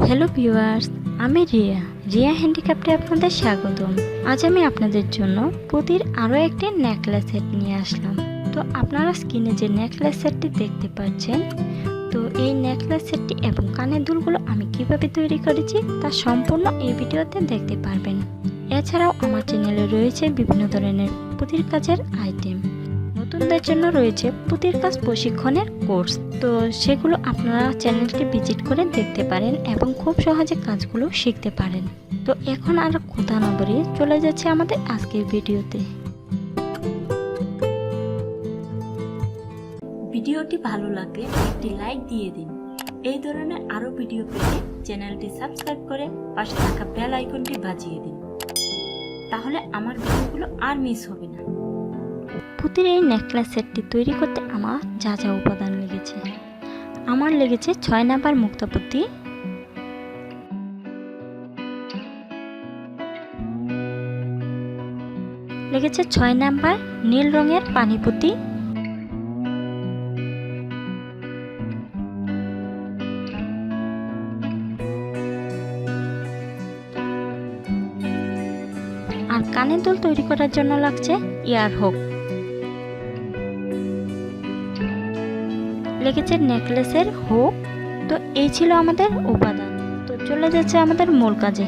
Hello viewers, আমি রিয়া হ্যান্ডিক্রাফটে আপনাদের স্বাগতম। আজ আমি আপনাদের জন্য পুতির আরও একটি নেকলেস সেট নিয়ে আসলাম। তো আপনারা স্ক্রিনে যে নেকলেস সেটটি দেখতে পাচ্ছেন, তো এই নেকলেস সেটটি এবং কানের দুলগুলো আমি কিভাবে তৈরি করেছি তা সম্পূর্ণ এই ভিডিওতে দেখতে পারবেন। এছাড়াও আমার চ্যানেলে রয়েছে বিভিন্ন ধরনের পুতির কাজের আইটেম। নতুনদের জন্য রয়েছে পুতির কাজ প্রশিক্ষণের কোর্স, তো সেগুলো আপনারা চ্যানেলটি ভিজিট করে দেখতে পারেন এবং খুব সহজে কাজগুলো শিখতে পারেন। তো এখন আর কথা না বলে চলে যাচ্ছে আমাদের আজকের ভিডিওতে। ভিডিওটি ভালো লাগলে একটি লাইক দিয়ে দিন। এই ধরনের আরও ভিডিও পেতে চ্যানেলটি সাবস্ক্রাইব করে পাশে থাকা বেল আইকনটি বাজিয়ে দিন, তাহলে আমার ভিডিওগুলো আর মিস হবে না। পুতির এই নেকলেস সেটটি তৈরি করতে আমার যা যা উপাদান লেগেছে, আমার লেগেছে 6 নাম্বার মুক্তাপুতি, লেগেছে 6 নাম্বার নীল রঙের পানিপুতি, আর কানের দুল তৈরি করার জন্য লাগছে ইয়ার হুক, লেগেছে নেকলেসের হুক। তো এই ছিল আমাদের উপাদান। তো চলে যাচ্ছে আমাদের মূল কাজে।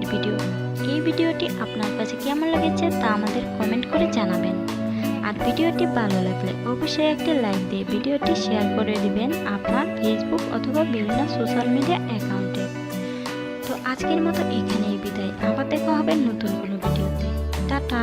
আজকের ভিডিও। এই ভিডিওটি আপনার কাছে কেমন লেগেছে তা আমাদের কমেন্ট করে জানাবেন। আর ভিডিওটি ভালো লাগলে অবশ্যই একটি লাইক দিয়ে ভিডিওটি শেয়ার করে দিবেন আপনার ফেসবুক অথবা বিভিন্ন সোশ্যাল মিডিয়া অ্যাকাউন্টে। তো আজকের মতো এখানেই বিদায়, আবার দেখা হবে নতুন কোনো ভিডিওতে। টাটা।